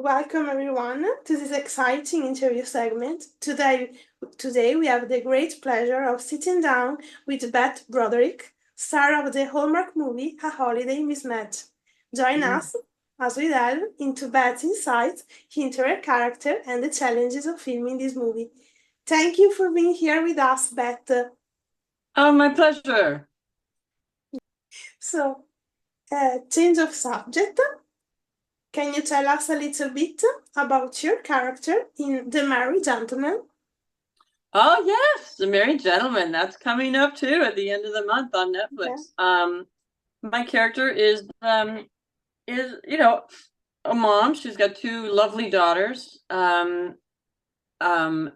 welcome everyone to this exciting interview segment. Today we have the great pleasure of sitting down with Beth Broderick, star of the Hallmark movie A Holiday Mismatch. Join us as we delve into Beth's insights into her character and the challenges of filming this movie. Thank you for being here with us, Beth. Oh, my pleasure. So, change of subject. Can you tell us a little bit about your character in The Merry Gentleman? Oh, yes, The Married Gentleman. That's coming up too at the end of the month on Netflix. Yeah. My character is a mom. She's got two lovely daughters. And played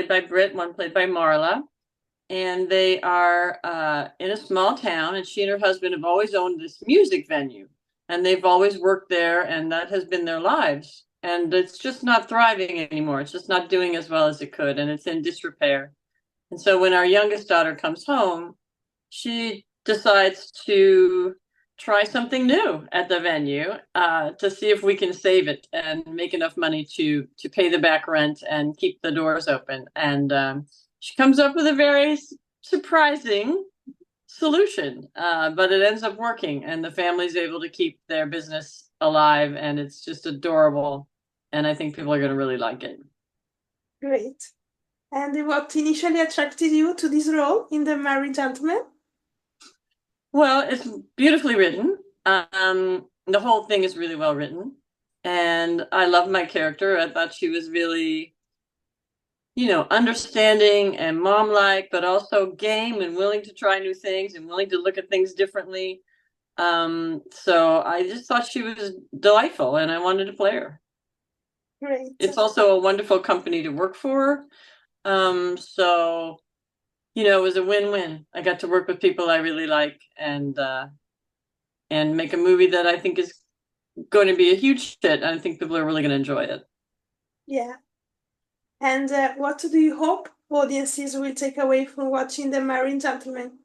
by Britt, one played by Marla. And they are in a small town, and she and her husband have always owned this music venue. And they've always worked there, and that has been their lives. And it's just not thriving anymore. It's just not doing as well as it could, and it's in disrepair. And so when our youngest daughter comes home, she decides to try something new at the venue to see if we can save it and make enough money to pay the back rent and keep the doors open. And she comes up with a very surprising solution, but it ends up working, and the family's able to keep their business alive, and it's just adorable. And I think people are going to really like it. Great. And what initially attracted you to this role in The Merry Gentleman? Well, it's beautifully written. The whole thing is really well written, and I love my character. I thought she was really, understanding and mom-like, but also game and willing to try new things and willing to look at things differently. So I just thought she was delightful, and I wanted to play her. Great. It's also a wonderful company to work for. So, it was a win-win. I got to work with people I really like and make a movie that I think is going to be a huge hit. I think people are really going to enjoy it. Yeah. And what do you hope audiences will take away from watching The Merry Gentleman?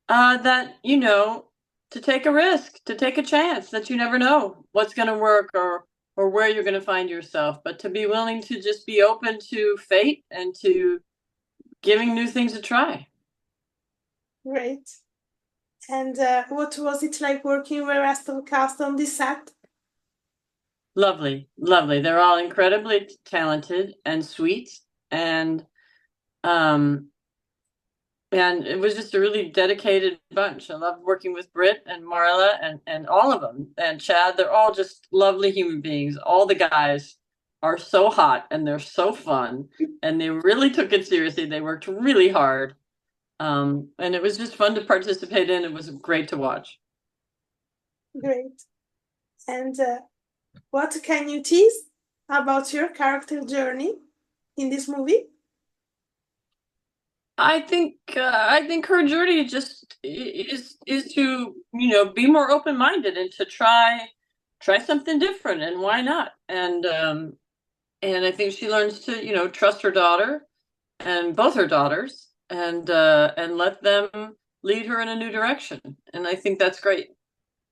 That, to take a risk, to take a chance, that you never know what's going to work or where you're going to find yourself, but to be willing to just be open to fate and to giving new things a try. Great. And what was it like working with the rest of the cast on this set? Lovely, lovely. They're all incredibly talented and sweet, and it was just a really dedicated bunch. I loved working with Britt and Marla and all of them, and Chad. They're all just lovely human beings. All the guys are so hot, and they're so fun, and they really took it seriously. They worked really hard, and it was just fun to participate in. It was great to watch. Great. And what can you tease about your character journey in this movie? I think her journey just is to be more open-minded and to try something different, and why not? And I think she learns to trust her daughter and both her daughters, and let them lead her in a new direction. And I think that's great.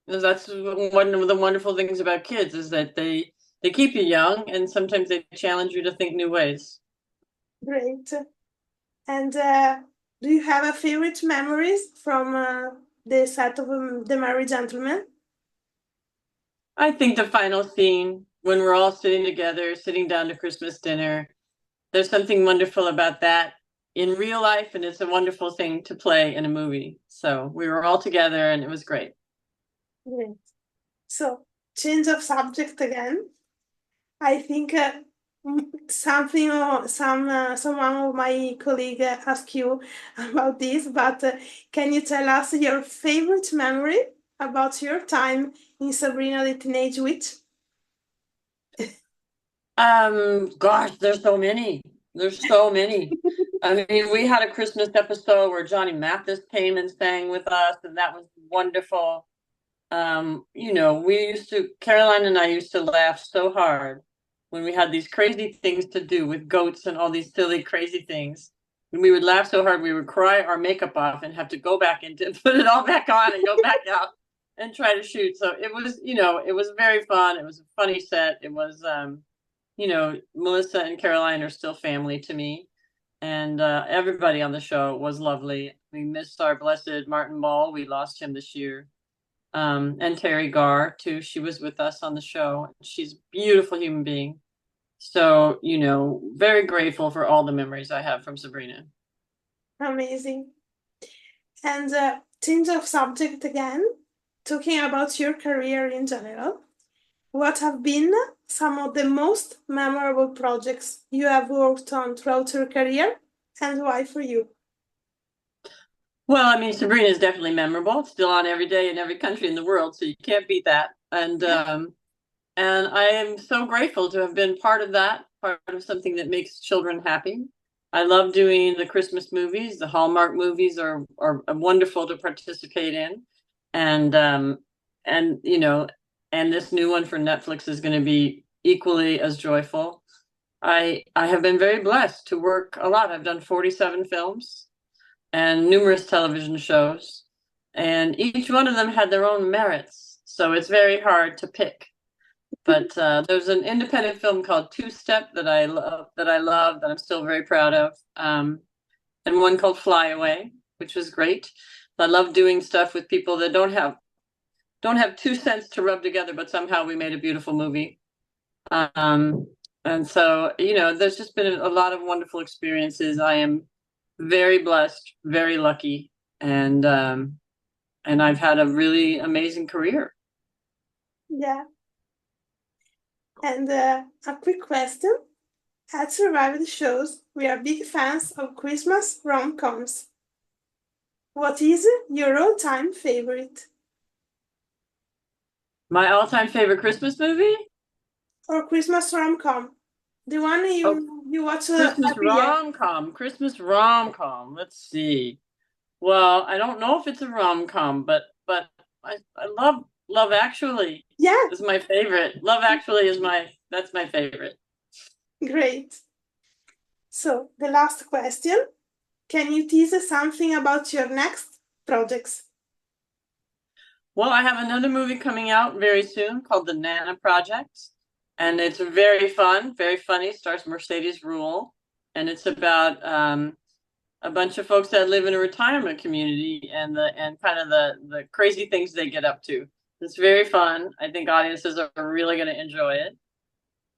That's one of the wonderful things about kids, is that they keep you young, and sometimes they challenge you to think new ways. Great. And do you have a favorite memories from the set of The Merry Gentleman? I think the final scene, when we're all sitting together, sitting down to Christmas dinner, there's something wonderful about that in real life, and it's a wonderful thing to play in a movie. So we were all together, and it was great. Great. So, change of subject again. I think someone of my colleague asked you about this, but can you tell us your favorite memory about your time in Sabrina the Teenage Witch? Gosh, there's so many. There's so many. I mean, we had a Christmas episode where Johnny Mathis came and sang with us, and that was wonderful. Caroline and I used to laugh so hard when we had these crazy things to do with goats and all these silly, crazy things. And we would laugh so hard we would cry our makeup off and have to go back in to put it all back on and go back out. and try to shoot. So it was, it was very fun. It was a funny set. It was, Melissa and Caroline are still family to me. And everybody on the show was lovely. We missed our blessed Martin Ball. We lost him this year. And Terry Garr, too. She was with us on the show. She's a beautiful human being. So, very grateful for all the memories I have from Sabrina. Amazing. And change of subject again, talking about your career in general. What have been some of the most memorable projects you have worked on throughout your career, and why for you? Well, I mean, Sabrina is definitely memorable. It's still on every day in every country in the world, so you can't beat that. And I am so grateful to have been part of that, part of something that makes children happy. I love doing the Christmas movies. The Hallmark movies are wonderful to participate in. And this new one for Netflix is going to be equally as joyful. I have been very blessed to work a lot. I've done 47 films and numerous television shows, and each one of them had their own merits. So it's very hard to pick. But there's an independent film called Two Step that I love, that I'm still very proud of, and one called Fly Away, which was great. I love doing stuff with people that don't have 2 cents to rub together, but somehow we made a beautiful movie. And so, there's just been a lot of wonderful experiences. I am very blessed, very lucky, and I've had a really amazing career. Yeah. And a quick question. At Survivor shows, we are big fans of Christmas rom-coms. What is your all-time favorite? My all-time favorite Christmas movie? Or Christmas rom-com? The one you watch Christmas every year. rom-com. Christmas rom-com. Let's see. Well, I don't know if it's a rom-com, but I love Love Actually. Yeah. Is my favorite. Love Actually that's my favorite. Great. So the last question, can you tease something about your next projects? Well, I have another movie coming out very soon called The Nana Project, and it's very fun, very funny. Stars Mercedes Ruehl, and it's about a bunch of folks that live in a retirement community and kind of the crazy things they get up to. It's very fun. I think audiences are really going to enjoy it,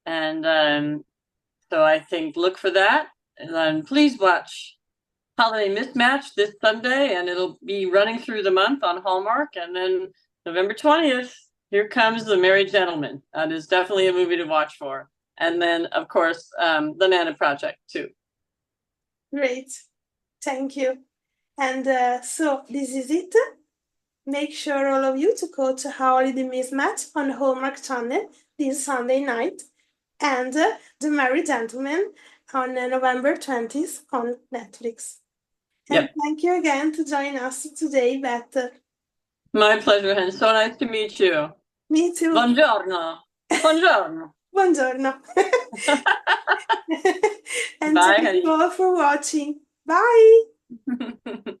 and so I think look for that, and then please watch Holiday Mismatch this Sunday, and it'll be running through the month on Hallmark. And then November 20th, here comes The Merry Gentleman. That is definitely a movie to watch for. And then, of course, The Nana Project, too. Great. Thank you. And so this is it. Make sure all of you to go to Holiday Mismatch on Hallmark Channel this Sunday night, and The Merry Gentleman on November 20th on Netflix. And Yep. Thank you again to join us today, Beth. My pleasure, and so nice to meet you. Me too. Buongiorno. Buongiorno. Buongiorno. And Bye, thank honey. you all for watching. Bye.